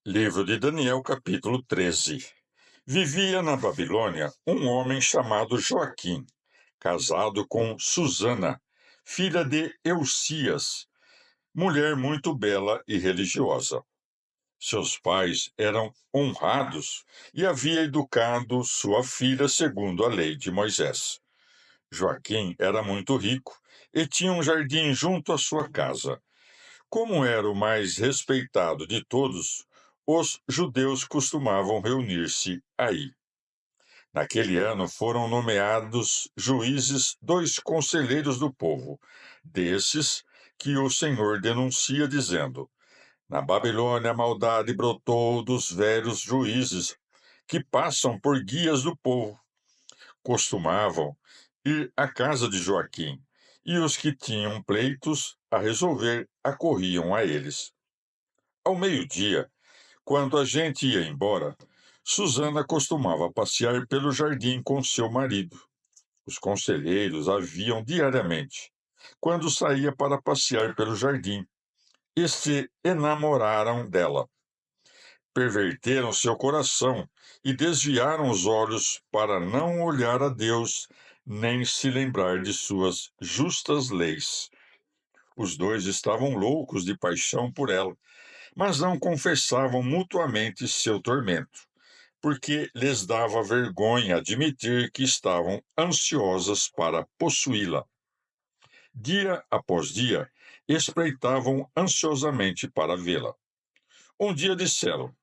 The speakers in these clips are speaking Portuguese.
Livro de Daniel, capítulo 13. Vivia na Babilônia um homem chamado Joaquim, casado com Susana, filha de Eucias, mulher muito bela e religiosa. Seus pais eram honrados e havia educado sua filha segundo a lei de Moisés. Joaquim era muito rico e tinha um jardim junto à sua casa. Como era o mais respeitado de todos, os judeus costumavam reunir-se aí. Naquele ano foram nomeados juízes 2 conselheiros do povo, desses que o Senhor denuncia, dizendo: Na Babilônia a maldade brotou dos velhos juízes, que passam por guias do povo. Costumavam ir à casa de Joaquim, e os que tinham pleitos a resolver acorriam a eles. Ao meio-dia, quando a gente ia embora, Susana costumava passear pelo jardim com seu marido. Os conselheiros a viam diariamente, quando saía para passear pelo jardim, e se enamoraram dela. Perverteram seu coração e desviaram os olhos para não olhar a Deus, nem se lembrar de suas justas leis. Os dois estavam loucos de paixão por ela, mas não confessavam mutuamente seu tormento, porque lhes dava vergonha admitir que estavam ansiosas para possuí-la. Dia após dia, espreitavam ansiosamente para vê-la. Um dia disseram: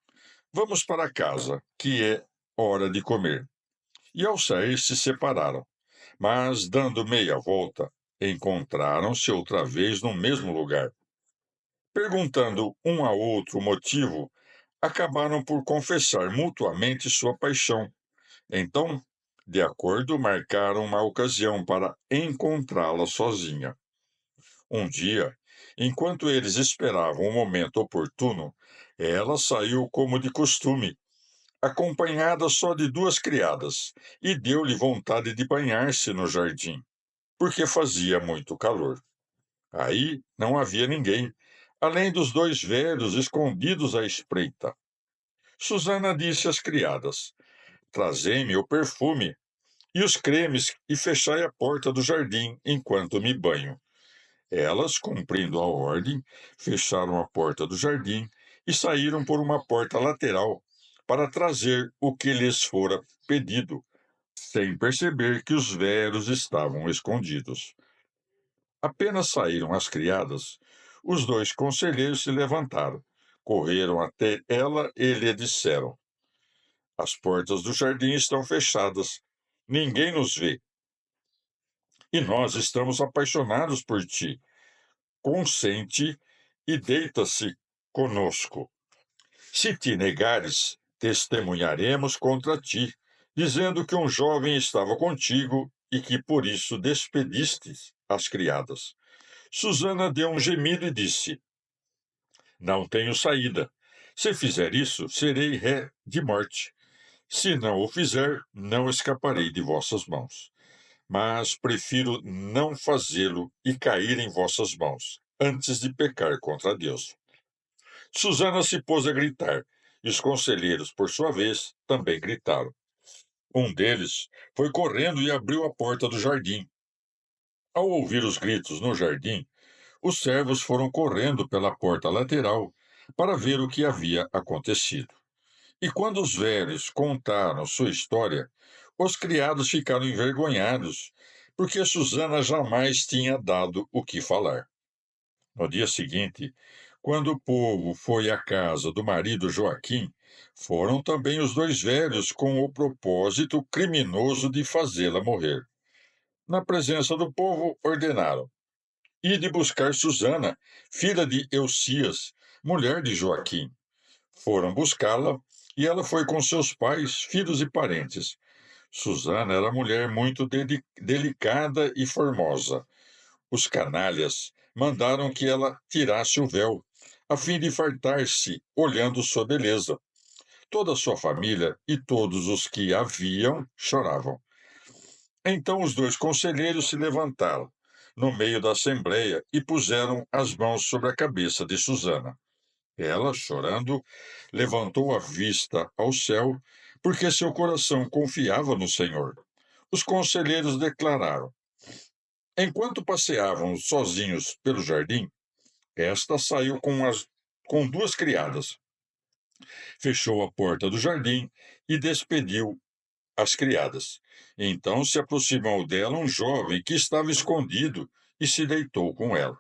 Vamos para casa, que é hora de comer. E ao sair se separaram, mas, dando meia volta, encontraram-se outra vez no mesmo lugar. Perguntando um ao outro o motivo, acabaram por confessar mutuamente sua paixão. Então, de acordo, marcaram uma ocasião para encontrá-la sozinha. Um dia, enquanto eles esperavam o momento oportuno, ela saiu como de costume, acompanhada só de 2 criadas, e deu-lhe vontade de banhar-se no jardim, porque fazia muito calor. Aí não havia ninguém, além dos 2 velhos escondidos à espreita. Susana disse às criadas: Trazei-me o perfume e os cremes e fechai a porta do jardim enquanto me banho. Elas, cumprindo a ordem, fecharam a porta do jardim e saíram por uma porta lateral para trazer o que lhes fora pedido, sem perceber que os velhos estavam escondidos. Apenas saíram as criadas, os 2 conselheiros se levantaram, correram até ela e lhe disseram: As portas do jardim estão fechadas, ninguém nos vê, e nós estamos apaixonados por ti. Consente e deita-se conosco. Se te negares, testemunharemos contra ti, dizendo que um jovem estava contigo e que por isso despedistes as criadas. Susana deu um gemido e disse: Não tenho saída. Se fizer isso, serei ré de morte. Se não o fizer, não escaparei de vossas mãos. Mas prefiro não fazê-lo e cair em vossas mãos, antes de pecar contra Deus. Susana se pôs a gritar, e os conselheiros, por sua vez, também gritaram. Um deles foi correndo e abriu a porta do jardim. Ao ouvir os gritos no jardim, os servos foram correndo pela porta lateral para ver o que havia acontecido. E quando os velhos contaram sua história, os criados ficaram envergonhados, porque Susana jamais tinha dado o que falar. No dia seguinte, quando o povo foi à casa do marido Joaquim, foram também os 2 velhos com o propósito criminoso de fazê-la morrer. Na presença do povo, ordenaram: Ide buscar Susana, filha de Eucias, mulher de Joaquim. Foram buscá-la e ela foi com seus pais, filhos e parentes. Susana era mulher muito delicada e formosa. Os canalhas mandaram que ela tirasse o véu, a fim de fartar-se olhando sua beleza. Toda a sua família e todos os que a viam choravam. Então os 2 conselheiros se levantaram no meio da assembleia e puseram as mãos sobre a cabeça de Susana. Ela, chorando, levantou a vista ao céu, porque seu coração confiava no Senhor. Os conselheiros declararam: enquanto passeavam sozinhos pelo jardim, esta saiu com duas criadas, fechou a porta do jardim e despediu as criadas. Então se aproximou dela um jovem que estava escondido e se deitou com ela.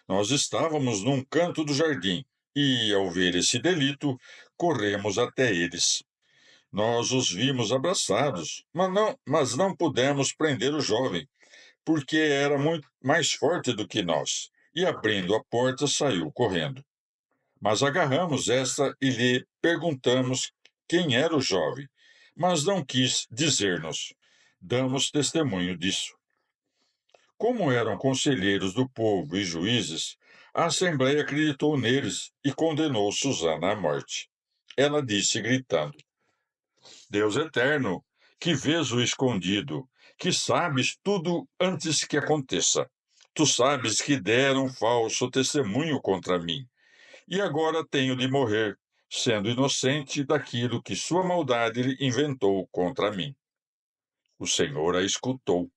Nós estávamos num canto do jardim e, ao ver esse delito, corremos até eles. Nós os vimos abraçados, mas não pudemos prender o jovem, porque era muito mais forte do que nós. E, abrindo a porta, saiu correndo. Mas agarramos esta e lhe perguntamos quem era o jovem, mas não quis dizer-nos. Damos testemunho disso. Como eram conselheiros do povo e juízes, a Assembleia acreditou neles e condenou Susana à morte. Ela disse, gritando: Deus eterno, que vês o escondido, que sabes tudo antes que aconteça. Tu sabes que deram falso testemunho contra mim, e agora tenho de morrer, sendo inocente daquilo que sua maldade inventou contra mim. O Senhor a escutou.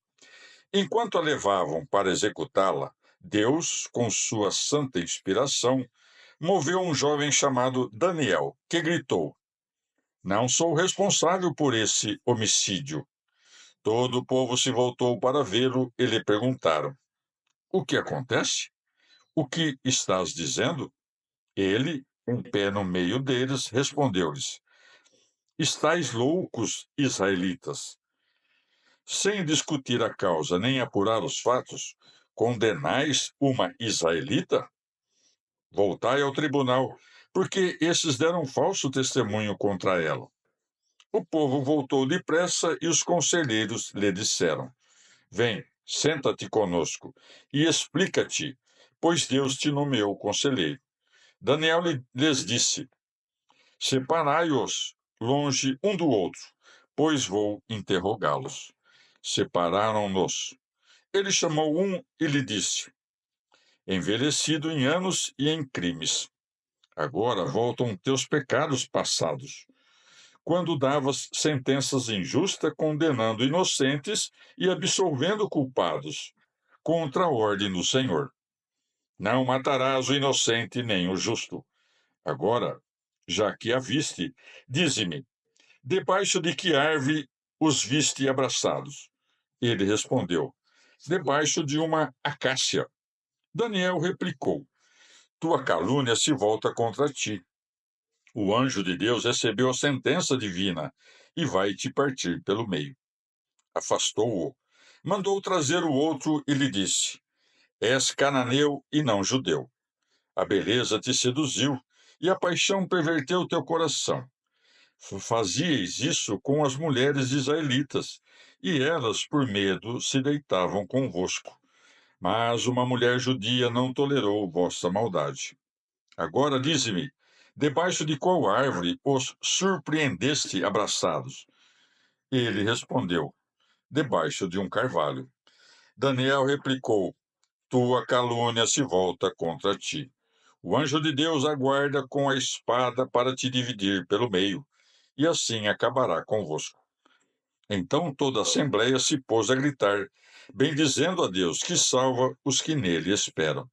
Enquanto a levavam para executá-la, Deus, com sua santa inspiração, moveu um jovem chamado Daniel, que gritou: não sou responsável por esse homicídio. Todo o povo se voltou para vê-lo e lhe perguntaram: o que acontece? O que estás dizendo? Ele, em pé no meio deles, respondeu-lhes: estáis loucos, israelitas? Sem discutir a causa nem apurar os fatos, condenais uma israelita? Voltai ao tribunal, porque esses deram falso testemunho contra ela. O povo voltou depressa e os conselheiros lhe disseram: vem, senta-te conosco e explica-te, pois Deus te nomeou conselheiro. Daniel lhes disse: separai-os longe um do outro, pois vou interrogá-los. Separaram-nos. Ele chamou um e lhe disse: envelhecido em anos e em crimes, agora voltam teus pecados passados, quando davas sentenças injustas, condenando inocentes e absolvendo culpados, contra a ordem do Senhor. Não matarás o inocente nem o justo. Agora, já que a viste, dize-me, debaixo de que árvore os viste abraçados? Ele respondeu: debaixo de uma acácia. Daniel replicou: tua calúnia se volta contra ti. O anjo de Deus recebeu a sentença divina e vai te partir pelo meio. Afastou-o, mandou trazer o outro e lhe disse: és cananeu e não judeu. A beleza te seduziu e a paixão perverteu teu coração. Fazieis isso com as mulheres israelitas, e elas, por medo, se deitavam convosco. Mas uma mulher judia não tolerou vossa maldade. Agora dize-me, debaixo de qual árvore os surpreendeste abraçados? Ele respondeu: debaixo de um carvalho. Daniel replicou: tua calúnia se volta contra ti. O anjo de Deus aguarda com a espada para te dividir pelo meio, e assim acabará convosco. Então toda a assembleia se pôs a gritar, bendizendo a Deus que salva os que nele esperam.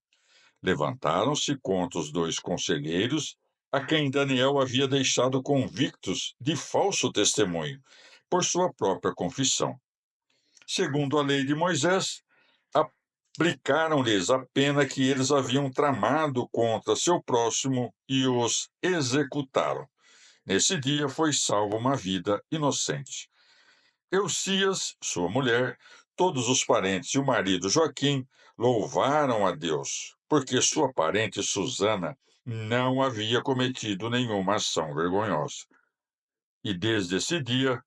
Levantaram-se contra os dois conselheiros, a quem Daniel havia deixado convictos de falso testemunho, por sua própria confissão. Segundo a lei de Moisés, aplicaram-lhes a pena que eles haviam tramado contra seu próximo e os executaram. Nesse dia foi salva uma vida inocente. Eucias, sua mulher, todos os parentes e o marido Joaquim louvaram a Deus, porque sua parente Susana não havia cometido nenhuma ação vergonhosa. E desde esse dia,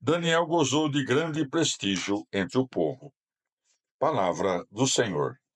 Daniel gozou de grande prestígio entre o povo. Palavra do Senhor.